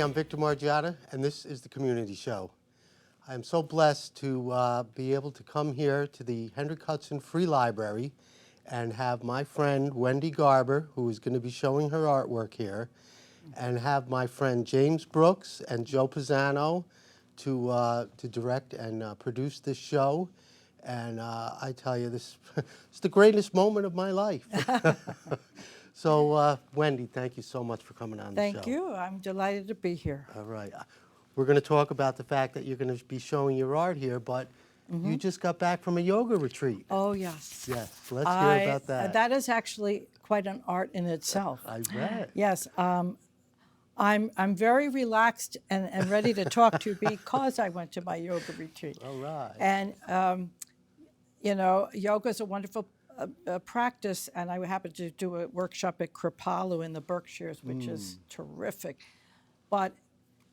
I'm Victor Margiotta, and this is the Community Show. I am so blessed to be able to come here to the Hendrick Hudson Free Library and have my friend Wendie Garber, who is going to be showing her artwork here, and have my friend James Brooks and Joe Pisano to direct and produce this show. And I tell you, this it's the greatest moment of my life. So, Wendie, thank you so much for coming on the show. Thank you. I'm delighted to be here. All right. We're going to talk about the fact that you're going to be showing your art here, but you just got back from a yoga retreat. Oh, yes. Yes, let's hear about that. That is actually quite an art in itself. I bet. Yes. I'm very relaxed and ready to talk to you because I went to my yoga retreat. All right. And, you know, yoga is a wonderful practice, and I happened to do a workshop at Kripalu in the Berkshires, which is terrific. But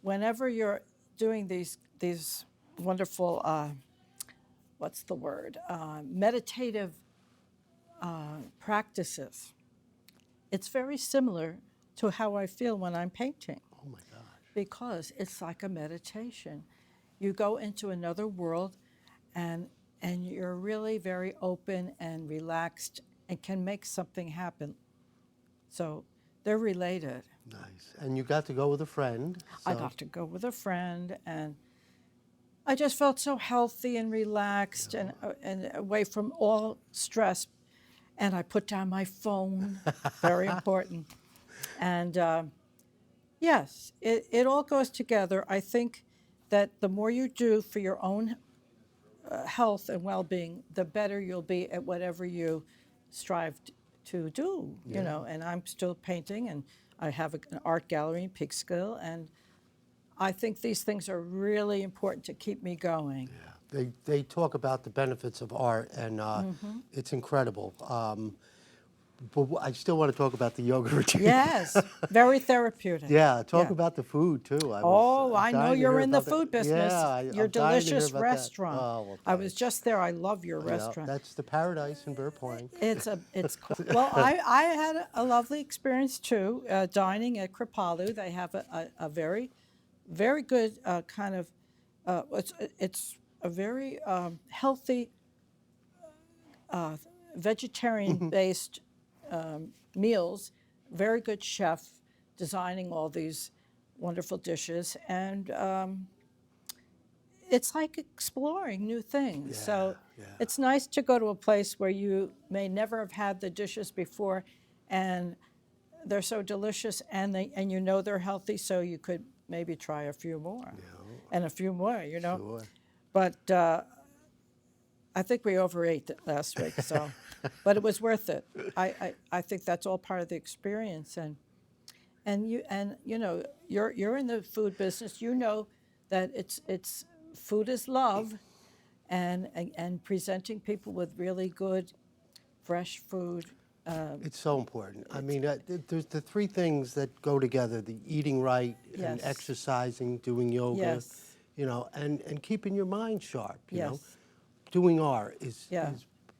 whenever you're doing these wonderful, what's the word, meditative practices, it's very similar to how I feel when I'm painting. Oh my gosh. Because it's like a meditation. You go into another world, and you're really very open and relaxed and can make something happen. So they're related. Nice. And you got to go with a friend. I got to go with a friend, and I just felt so healthy and relaxed and away from all stress. And I put down my phone, very important. And yes, it all goes together. I think that the more you do for your own health and well-being, the better you'll be at whatever you strive to do, you know. And I'm still painting, and I have an art gallery in Peekskill, and I think these things are really important to keep me going. Yeah. They talk about the benefits of art, and it's incredible. But I still want to talk about the yoga retreat. Yes, very therapeutic. Yeah, talk about the food too. I know you're in the food business. Yeah, Your delicious restaurant. Oh, well, I was just there. I love your yeah, restaurant. that's the Paradise in Burr Point. It's well, I had a lovely experience too, dining at Kripalu. They have a very, very good kind of, it's a very healthy, vegetarian-based meals. Very good chef designing all these wonderful dishes, and it's like exploring new things. So it's nice to go to a place where you may never have had the dishes before, and they're so delicious, and you know they're healthy, so you could maybe try a few more, and a few more, you know. Sure. But I think we overate it last week, so, but it was worth it. I think that's all part of the experience, and you know, you're in the food business. You know that it's food is love, and presenting people with really good, fresh food. It's so important. I mean, there's the three things that go together: the eating right, and exercising, doing yoga, you know, and keeping your mind sharp. You know, doing art is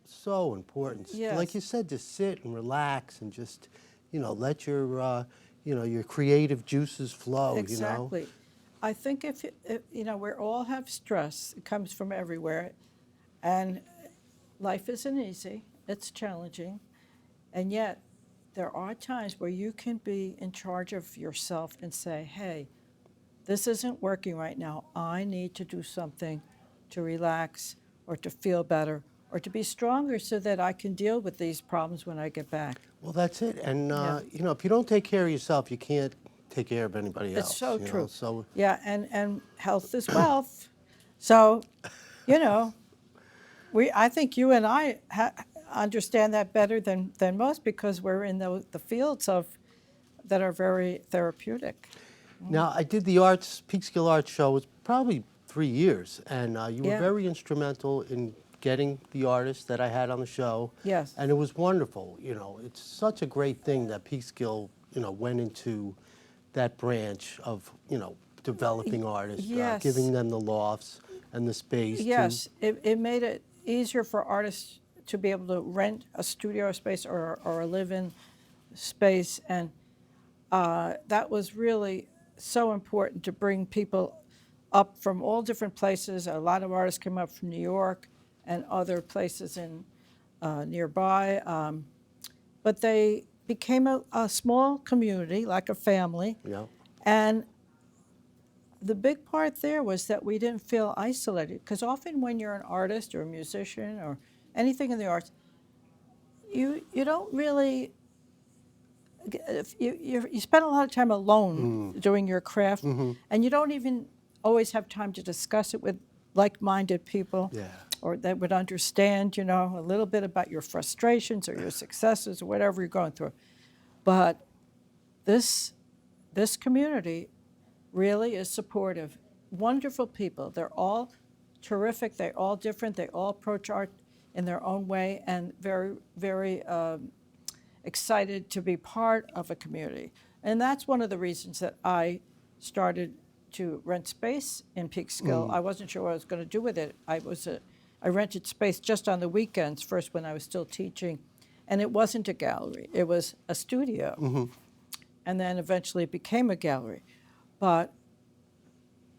so important. Like you said, just sit and relax and just, you know, let your you know, your creative juices flow. Exactly. You know? I think if you know, we all have stress. It comes from everywhere, and life isn't easy. It's challenging. And yet, there are times where you can be in charge of yourself and say, hey, this isn't working right now. I need to do something to relax or to feel better or to be stronger so that I can deal with these problems when I get back. Well, that's it. And, you know, if you don't take care of yourself, you can't take care of anybody else. It's so true. Know? So yeah, and health is wealth. So, you know, I think you and I understand that better than most because we're in the fields that are very therapeutic. Now, I did the Peekskill Arts show. It was probably 3 years, and you were very instrumental in getting the artists that I had on the show. Yes. And it was wonderful. You know, it's such a great thing that Peekskill, you know, went into that branch of, you know, developing artists, giving them the lofts and the space. Yes, it made it easier for artists to be able to rent a studio space or a live-in space, and that was really so important to bring people up from all different places. A lot of artists came up from New York and other places in nearby. But they became a small community, like a family. Yeah. And the big part there was that we didn't feel isolated, because often when you're an artist or a musician or anything in the arts, you don't really you spend a lot of time alone doing your craft, and you don't even always have time to discuss it with like-minded people, Yeah. or that would understand, a little bit about your frustrations or your successes or whatever you're going through. But this community really is supportive. Wonderful people. They're all terrific. They're all different. They all approach art in their own way, and very, very excited to be part of a community. And that's one of the reasons that I started to rent space in Peekskill. I wasn't sure what I was going to do with it. I rented space just on the weekends, first when I was still teaching, and it wasn't a gallery. It was a studio. And then eventually it became a gallery. But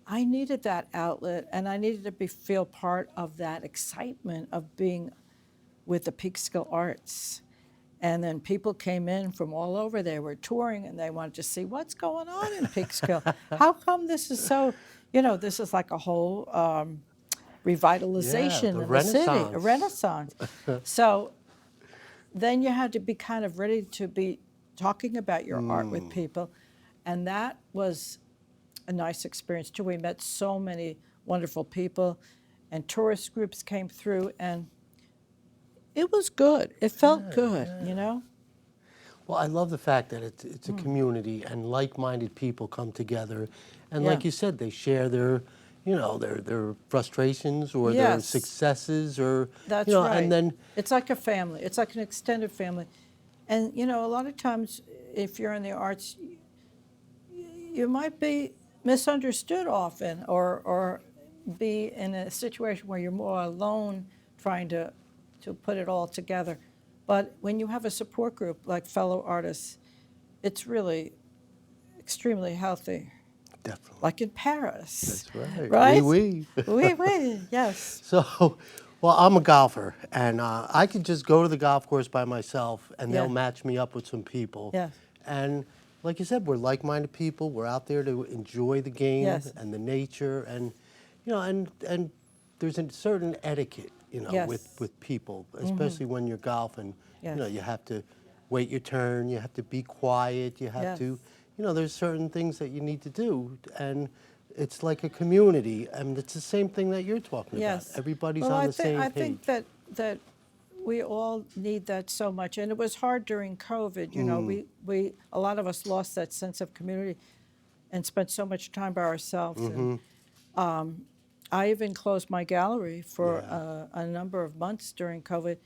I needed that outlet, and I needed to feel part of that excitement of being with the Peekskill Arts. And then people came in from all over. They were touring, and they wanted to see what's going on in Peekskill. How come this is so, this is like a whole revitalization the in the city, a Renaissance. renaissance. So then you had to be kind of ready to be talking about your art with people. And that was a nice experience, too. We met so many wonderful people, and tourist groups came through, and it was good. It felt good, Well, I love the fact that it's a community and like-minded people come together, and like Yeah. you said, they share their frustrations or their Yes. successes, or That's right. and then It's like a family. It's like an extended family. And, a lot of times, if you're in the arts, you might be misunderstood often, or be in a situation where you're more alone trying to put it all together. But when you have a support group like fellow artists, it's really extremely healthy, definitely. like in Paris. That's right. Right? Oui, oui. Oui, yes. So, well, I'm a golfer, and I could just go to the golf course by myself, and Yeah. they'll match me up with some people. Yes. And like you said, we're like-minded people. We're out there to enjoy the game Yes. and the nature, and and there's a certain etiquette, Yes. with people, especially when you're golfing. Yes. You have to wait your turn. You have to be quiet. You have Yes. to, there's certain things that you need to do, and it's like a community, and it's the same thing that you're talking Yes. about. Everybody's Well, on the same I page. think that we all need that so much, and it was hard during COVID. We a lot of us lost that sense of community and spent so much time by ourselves. And I even closed my gallery for a number of months during COVID,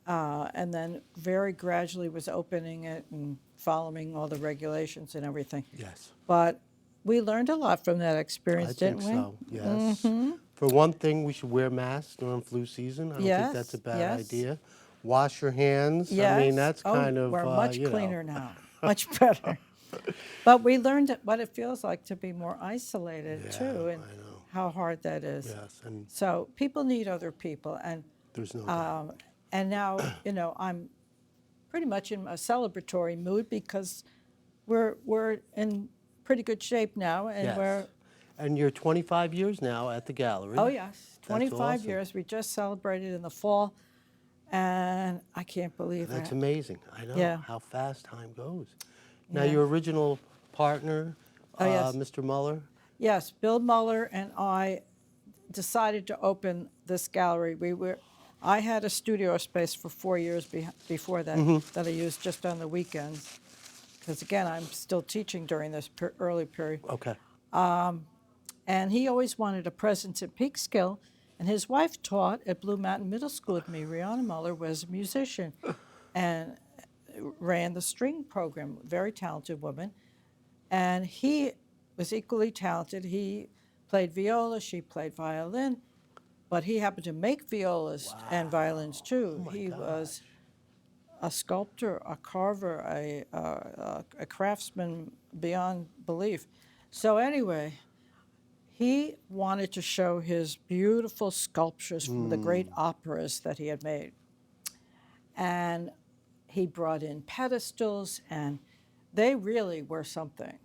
and then very gradually was opening it and following all the regulations and everything. Yes. But we learned a lot from that I experience, think didn't we? so, yes. For one thing, we should wear masks during flu season. I don't think that's a Yes, bad yes. idea. Wash your hands. Yes. I mean, that's kind of, we're much you know. cleaner now, much better. But we learned what it feels like to be more isolated, too, and I know. how hard that is. Yes, and So people need other people, and there's no doubt. now, I'm pretty much in a celebratory mood, because we're in pretty good shape now, and Yes. we're And you're 25 years now at the gallery. oh yes, 25 awesome. years. We just celebrated in the fall, and I can't believe That's that. amazing. I know Yeah. how fast time goes. Now, Yeah. your original partner, Oh, yes. Mr. Muller. Yes, Bill Muller and I decided to open this gallery. I had a studio space for 4 years before that that I used just on the weekends, because again, I'm still teaching during this early period. Okay. And he always wanted a presence at Peekskill, and his wife taught at Blue Mountain Middle School with me. Rihanna Muller was a musician and ran the string program, very talented woman. And he was equally talented. He played viola, she played violin, but he happened to make violas and violins too. Oh my He was a sculptor, a carver, a craftsman beyond belief. So anyway, he wanted to show his beautiful sculptures from the great operas that he had made. And he brought in pedestals, and they really were something.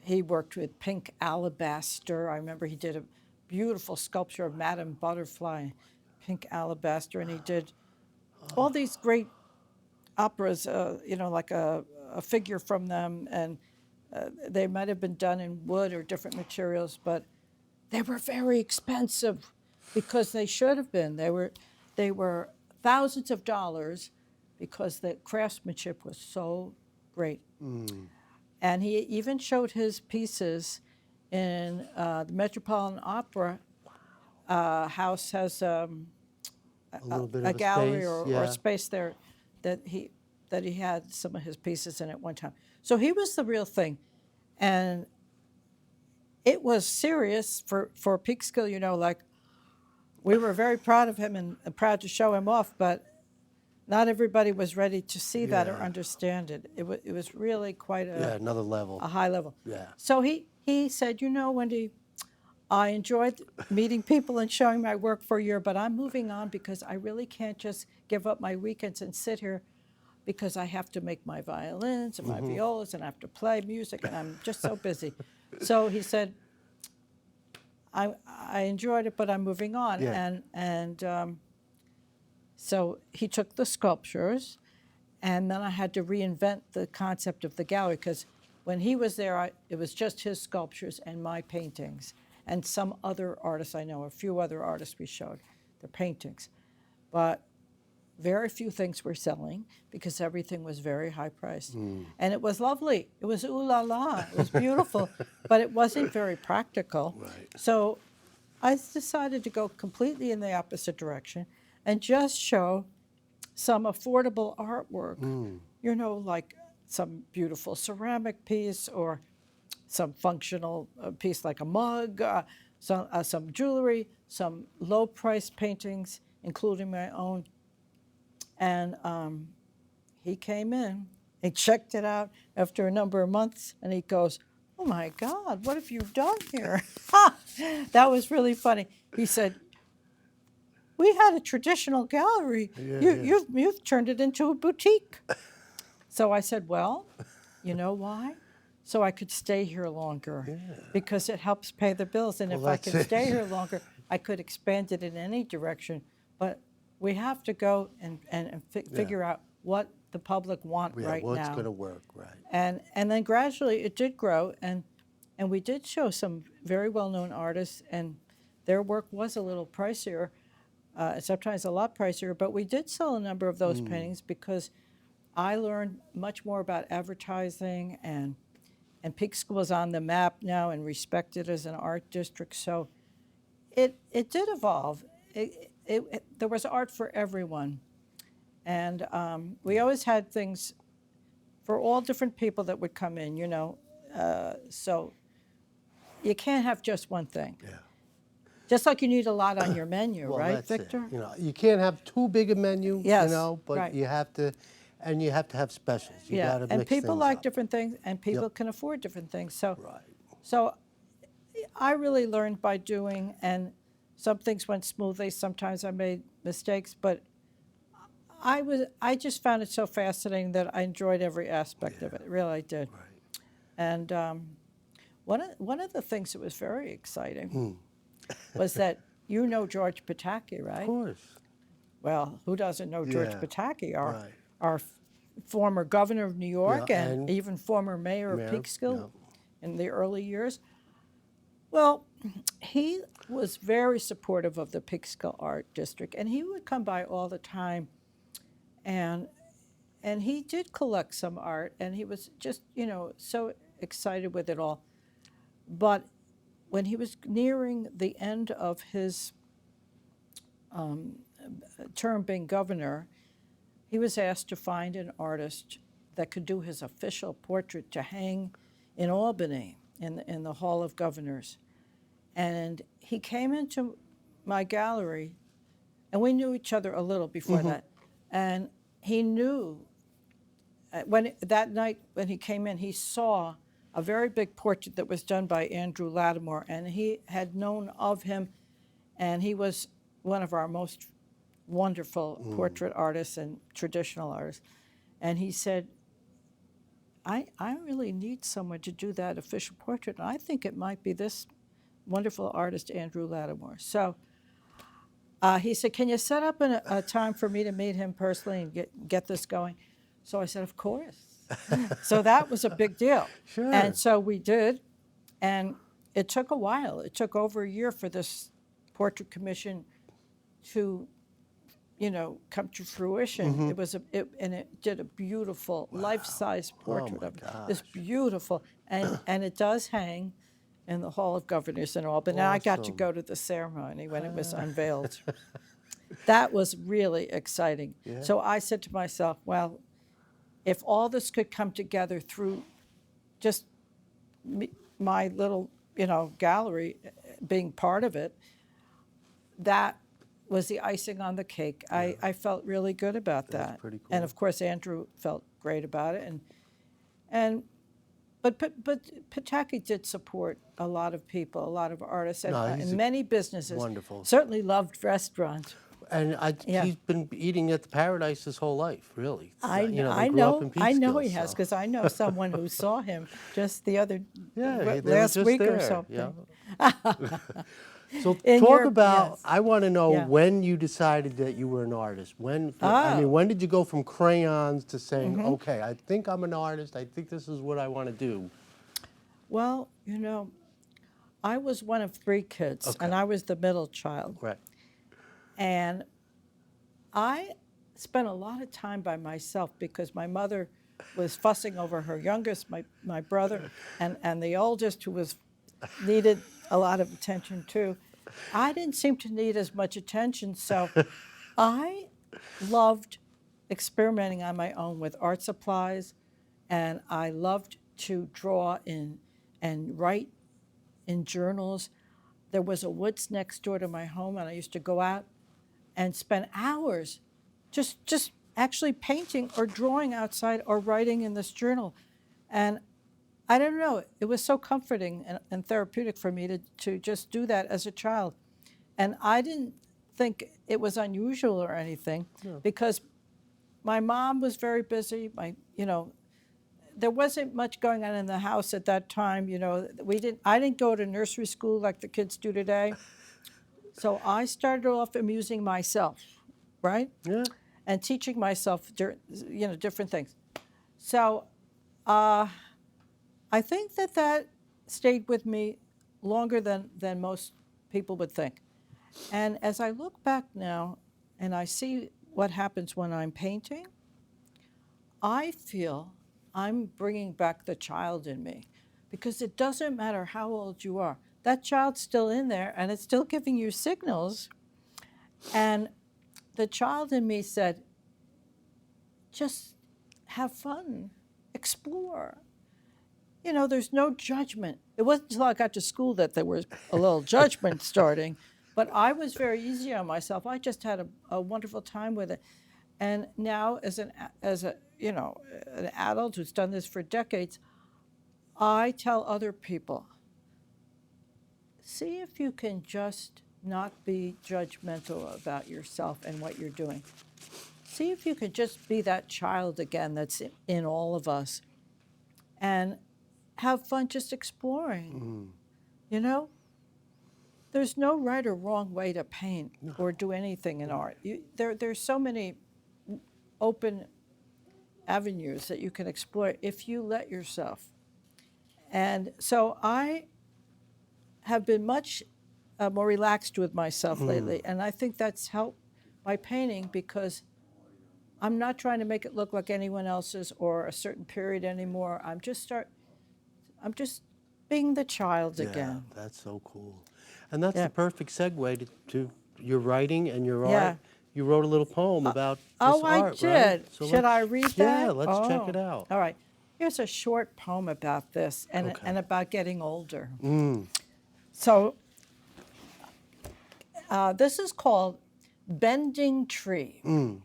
He worked with pink alabaster. I remember he did a beautiful sculpture of Madame Butterfly, pink alabaster, and he did all these great operas, like a figure from them, and they might have been done in wood or different materials, but they were very expensive because they should have been. They were thousands of dollars because the craftsmanship was so great. And he even showed his pieces in the Metropolitan Opera House has A little bit a of a gallery space, or yeah. space there that he had some of his pieces in at one time. So he was the real thing, and it was serious for Peekskill. Like we were very proud of him and proud to show him off, but not everybody was ready to see that or Yeah. understand it. It was really quite Yeah, another level. a high level. Yeah. So he said, Wendy, I enjoyed meeting people and showing my work for a year, but I'm moving on because I really can't just give up my weekends and sit here because I have to make my violins and my violas and I have to play music and I'm just so busy. So he said, I enjoyed it, but I'm moving on. Yeah. And so he took the sculptures, and then I had to reinvent the concept of the gallery because when he was there, it was just his sculptures and my paintings and some other artists I know, a few other artists we showed their paintings. But very few things were selling because everything was very high priced. And it was lovely. It was ooh la la. It was beautiful, but it wasn't very practical. Right. So I decided to go completely in the opposite direction and just show some affordable artwork, like some beautiful ceramic piece or some functional piece like a mug, some jewelry, some low-price paintings, including my own. And he came in, he checked it out after a number of months, and he goes, "Oh my God, what have you done here?" That was really funny. He said, "We had a traditional gallery. You've turned it into a boutique." So I said, "Well, you know why? So I could stay here longer because it helps pay the bills. And if I can stay here longer, I could expand it in any direction. But we have to go and figure out what the public want right what's now." going to work, right? And then gradually it did grow, and we did show some very well-known artists, and their work was a little pricier, sometimes a lot pricier, but we did sell a number of those paintings because I learned much more about advertising, and Peekskill is on the map now and respected as an art district. So it did evolve. There was art for everyone. And we always had things for all different people that would come in, so you can't have just one thing. Yeah. Just like you need a lot on your menu, Well, right, that's Victor? it. You can't have too big a menu, Yes, but right. you have to have specials. You Yeah, got to and mix people things like up. different things, and people can afford different things. So, Right. so I really learned by doing, and some things went smoothly. Sometimes I made mistakes, but I just found it so fascinating that I enjoyed every aspect of it. Really, I did. Right. And one of the things that was very exciting was that George Pataki, right? Of course. Well, who doesn't know George Yeah, Pataki, right. our former governor of New York Yeah, and even former mayor of Mayor, Peekskill yeah. in the early years? Well, he was very supportive of the Peekskill Art District, and he would come by all the time, and he did collect some art, and he was just, so excited with it all. But when he was nearing the end of his term being governor, he was asked to find an artist that could do his official portrait to hang in Albany in the Hall of Governors. And he came into my gallery, and we knew each other a little before that, and he knew that night when he came in, he saw a very big portrait that was done by Andrew Lattimore, and he had known of him, and he was one of our most wonderful portrait artists and traditional artists. And he said, I really need someone to do that official portrait, and I think it might be this wonderful artist, Andrew Lattimore. So he said, can you set up a time for me to meet him personally and get this going? So I said, of course. So that was a big deal. Sure. And so we did, and it took a while. It took over a year for this portrait commission to, come to fruition. It was and it did a beautiful life-size portrait of this beautiful, and it does hang in the Hall of Governors and all. But now I got to Awesome. go to the ceremony when it was unveiled. That was really exciting. Yeah. So I said to myself, well, if all this could come together through just my little, gallery being part of it, that was the icing on the cake. I felt really good about that. That's pretty cool. And of course, Andrew felt great about it. But Pataki did support a lot of people, a lot of artists, and, No, he's and many businesses. wonderful. Certainly loved restaurants. And Yeah. he's been eating at the Paradise his whole life, really. I They grew know, up in I know Peekskill, he has, so. because I know someone who saw him just the other Yeah, they were last just week or there, something. So In talk your- about, yes. I want to know Yeah. when you decided that you were an artist. When, Ah. when did you go from crayons to saying, okay, I think I'm an artist, I think this is what I want to do? Well, I was one of 3 kids, and Okay. I was the middle child. Right. And I spent a lot of time by myself because my mother was fussing over her youngest, my brother, and the oldest, who needed a lot of attention too. I didn't seem to need as much attention, so I loved experimenting on my own with art supplies, and I loved to draw and write in journals. There was a woods next door to my home, and I used to go out and spend hours just actually painting or drawing outside or writing in this journal. And I don't know, it was so comforting and therapeutic for me to just do that as a child. And I didn't think it was unusual or anything, because my mom was very busy. There wasn't much going on in the house at that time. I didn't go to nursery school like the kids do today. So I started off amusing myself, right? Yeah. And teaching myself, different things. So I think that stayed with me longer than most people would think. And as I look back now and I see what happens when I'm painting, I feel I'm bringing back the child in me, because it doesn't matter how old you are. That child's still in there, and it's still giving you signals. And the child in me said, just have fun, explore. There's no judgment. It wasn't until I got to school that there was a little judgment starting, but I was very easy on myself. I just had a wonderful time with it. And now, as an adult who's done this for decades, I tell other people, see if you can just not be judgmental about yourself and what you're doing. See if you could just be that child again that's in all of us, and have fun just exploring. There's no right or wrong way to paint or do anything in art. There's so many open avenues that you can explore if you let yourself. And so I have been much more relaxed with myself lately, and I think that's helped my painting, because I'm not trying to make it look like anyone else's or a certain period anymore. I'm just being the child again. Yeah, that's so cool. And that's Yeah. the perfect segue to your writing and your Yeah. art. You wrote a little poem about this Oh, I art, did. right? So Should I let's- read that? Yeah, let's check Oh, it out. All right. Here's a short poem about this and Okay. about getting older. Mm. So this is called Bending Tree. And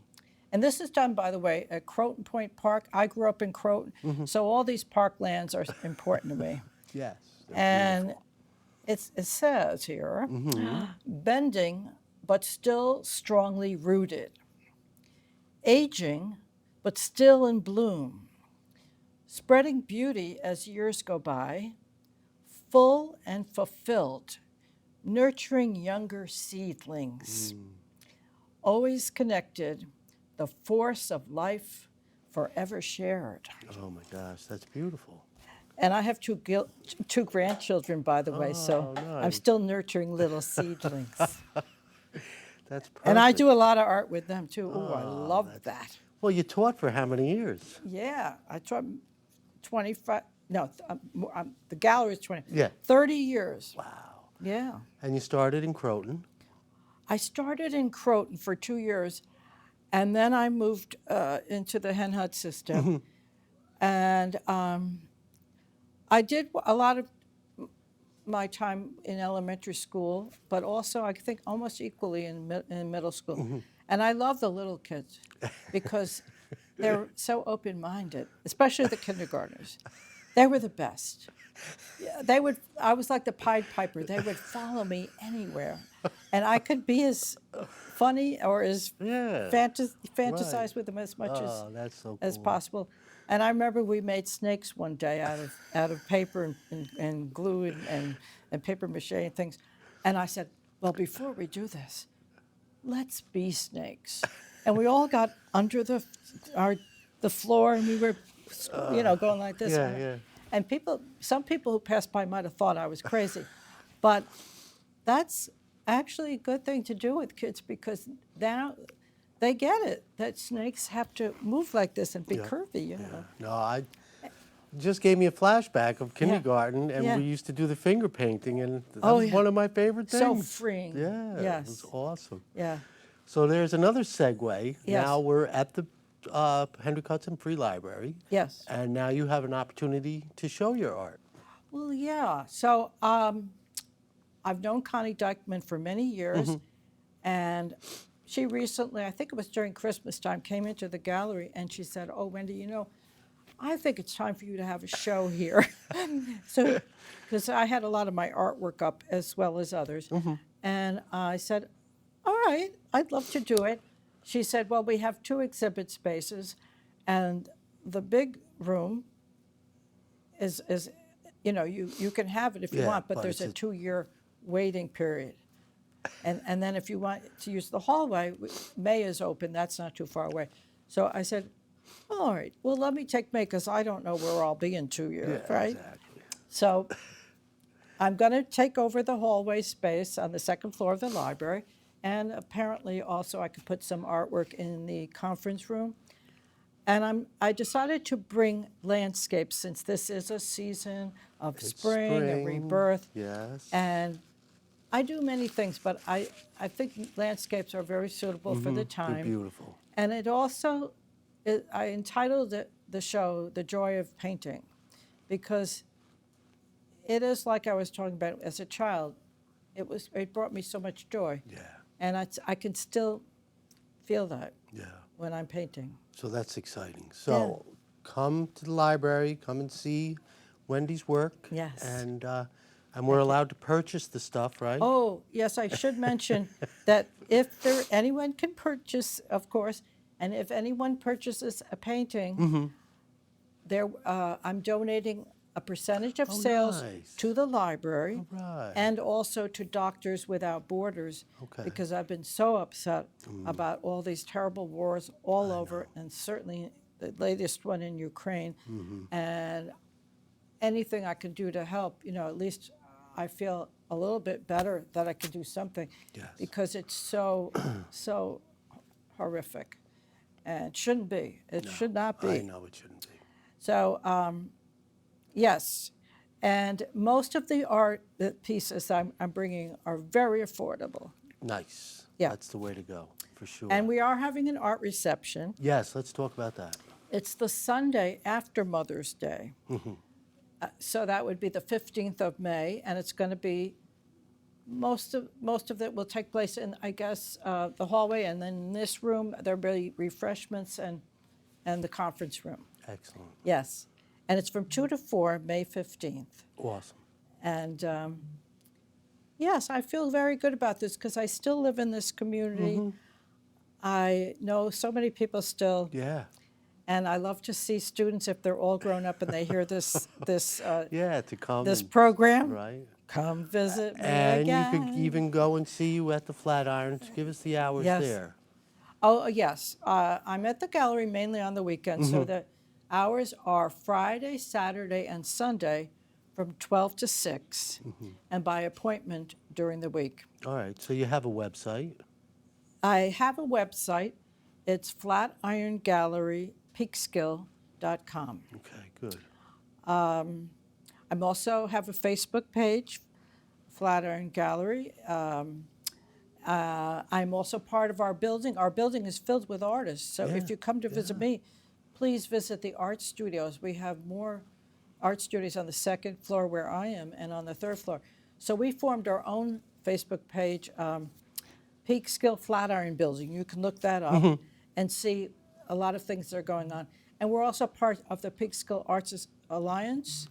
And this is done, by the way, at Croton Point Park. I grew up in Croton, so all these parklands are important to me. Yes. They're And beautiful. it says here, bending but still strongly rooted, aging but still in bloom, spreading beauty as years go by, full and fulfilled, nurturing younger seedlings, always connected, the force of life forever shared. Oh my gosh, that's beautiful. And I have two grandchildren, by the way, so Oh, I'm nice. still nurturing little seedlings. That's perfect. And I do a lot of art with them too. Oh, I love that's- that. Well, you taught for how many years? Yeah, I taught 25, no, the gallery is 20, Yeah. 30 years. Wow. Yeah. And you started in Croton. I started in Croton for 2 years, and then I moved into the Hen Hut system. And I did a lot of my time in elementary school, but also I think almost equally in middle school. And I love the little kids because they're so open-minded, especially the kindergartners. They were the best. Yeah, I was like the Pied Piper. They would follow me anywhere. And I could be as funny or as Yeah. fantasize Right. with them as much Oh, that's so as cool. possible. And I remember we made snakes one day out of paper and glue and paper mache and things. And I said, well, before we do this, let's be snakes. And we all got under the floor, and we were, going like this. Yeah, yeah. And some people who passed by might have thought I was crazy, but that's actually a good thing to do with kids because now they get it that snakes have to move like this and be curvy. You know. No, I just gave me a flashback of kindergarten, and Yeah. we used to do the finger painting, and that Oh, was yeah. one of my favorite So things. freeing. Yeah, Yes. it was awesome. Yeah. So there's another segue. Yes. Now we're at the Henry Hudson Free Library, Yes. and now you have an opportunity to show your art. Well, yeah. So I've known Connie Dykman for many years, and she recently, I think it was during Christmas time, came into the gallery and she said, "Oh, Wendie, I think it's time for you to have a show here." So, because I had a lot of my artwork up as well as others, and I said, "All right, I'd love to do it." She said, "Well, we have 2 exhibit spaces, and the big room is you can have it if you Yeah, want, but but there's a it's 2-year waiting period. And then if you want to use the hallway, May is open. That's not too far away." So I said, "All right, well, let me take May because I don't know where I'll be in 2 years, Yeah, right?" exactly. So I'm going to take over the hallway space on the second floor of the library. And apparently also I could put some artwork in the conference room. And I decided to bring landscapes since this is a season of It's spring and rebirth. Yes. And I do many things, but I think landscapes are very suitable for the They're time. beautiful. And I entitled the show "The Joy of Painting," because it is like I was talking about as a child. It brought me so much joy, Yeah, and I can still feel that yeah. when I'm painting. So that's exciting. So come to the library, come and see Wendie's work. Yes. And we're allowed to purchase the stuff, right? Oh, yes, I should mention that anyone can purchase, of course, and if anyone purchases a painting, I'm donating a percentage of Oh, sales nice. to the library All right. and also to Doctors Without Borders, Okay. because I've been so upset about all these terrible wars all over, and certainly the latest one in Ukraine. And anything I can do to help, at least I feel a little bit better that I can do something, Yes. because it's so horrific, and it shouldn't be. It should not be. I know it shouldn't be. So, yes, and most of the art pieces I'm bringing are very affordable. Nice. Yeah. That's the way to go, for sure. And we are having an art reception. Yes, let's talk about that. It's the Sunday after Mother's Day. So that would be the 15th of May, and it's going to be most of it will take place in, I guess, the hallway, and then in this room there'll be refreshments and the conference room. Excellent. Yes, and it's from 2 to 4, May 15th. Awesome. And yes, I feel very good about this because I still live in this community. I know so many people still. Yeah. And I love to see students, if they're all grown up and they hear this Yeah, to come. this and- program, Right. come visit me And again. you could even go and see you at the Flatirons. Give us the hours Yes. there. Oh, yes. I'm at the gallery mainly on the weekends, so the hours are Friday, Saturday, and Sunday from 12 to 6, and by appointment during the week. All right, so you have a website. I have a website. It's flatirongallerypeekskill.com. Okay, good. I also have a Facebook page, Flatiron Gallery. I'm also part of our building. Our building is filled with artists, so if you come to visit me, please visit the art studios. We have more art studios on the second floor where I am and on the third floor. So we formed our own Facebook page, Peekskill Flatiron Building. You can look that up and see a lot of things that are going on. And we're also part of the Peekskill Arts Alliance,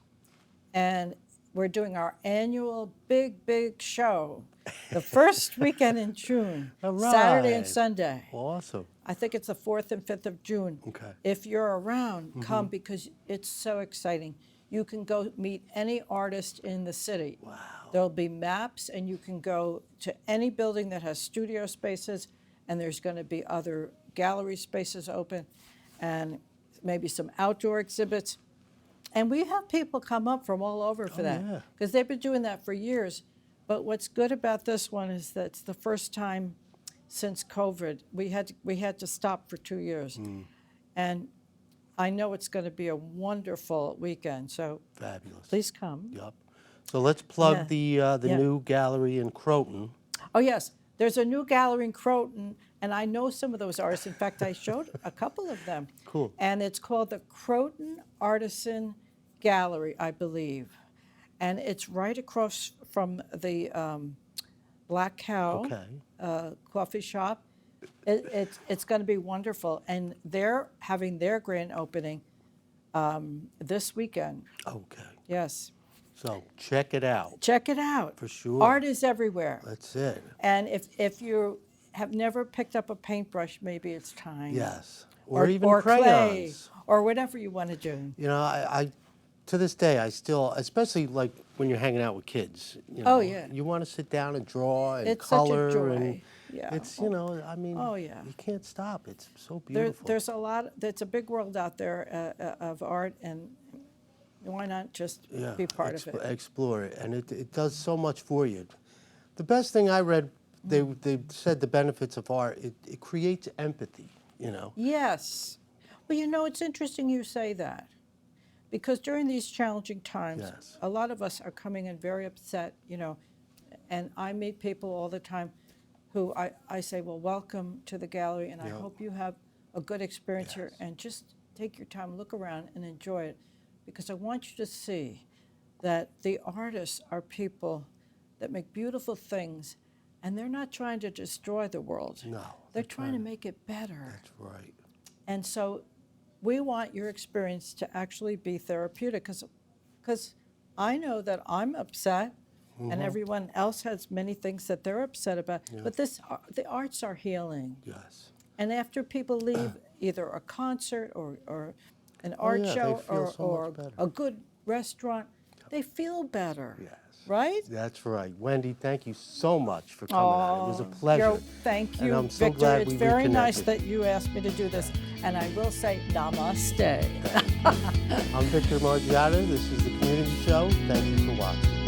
and we're doing our annual big show the first weekend in June, All Saturday and right. Sunday. Awesome. I think it's the 4th and 5th of June. Okay. If you're around, come because it's so exciting. You can go meet any artist in the city. Wow. There'll be maps, and you can go to any building that has studio spaces, and there's going to be other gallery spaces open, and maybe some outdoor exhibits. And we have people come up from all over for that, yeah. because they've been doing that for years. But what's good about this one is that it's the first time since COVID. We had to stop for 2 years. And I know it's going to be a wonderful weekend, so Fabulous. please come. Yep. So let's plug Yeah. the Yeah. new gallery in Croton. Oh, yes. There's a new gallery in Croton, and I know some of those artists. In fact, I showed a couple of them. Cool. And it's called the Croton Artisan Gallery, I believe. And it's right across from the Black Cow Okay. coffee shop. It's going to be wonderful. And they're having their grand opening this weekend. Okay. Yes. So check it out. Check it out. For sure. Art is everywhere. That's it. And if you have never picked up a paintbrush, maybe it's time. Yes. Or even clay, crayons. or whatever you want to do. You know, I to this day, I still, especially like when you're hanging out with kids. You know, Oh, yeah. You want to sit down and draw and It's such a color joy. and Yeah. it's I mean. Oh, yeah. You can't stop. It's so There, beautiful. there's a lot. There's a big world out there of art, and why not just be part of it? Explore it, and it does so much for you. The best thing I read, they said the benefits of art. It creates empathy. You know. Yes. Well, it's interesting you say that, because during these challenging times, Yes. a lot of us are coming in very upset, and I meet people all the time who I say, well, welcome to the gallery, and I Yep. hope you have a good experience here, Yes. and just take your time, look around, and enjoy it, because I want you to see that the artists are people that make beautiful things, and they're not trying to destroy the world. No. They're trying to make it better. That's right. And so we want your experience to actually be therapeutic, because I know that I'm upset, and everyone else has many things that they're upset about. But the arts are healing. Yes. And after people leave either a concert or an art yeah, they show feel so or much better. a good restaurant, they feel better. Yes. Right? That's right. Wendy, thank you so much for coming out. It was a pleasure. Thank And you, I'm so Victor. glad It's we very nice reconnected. that you asked me to do this. And I will say namaste. I'm Victor Margiotta. This is the Community Show. Thank you for watching.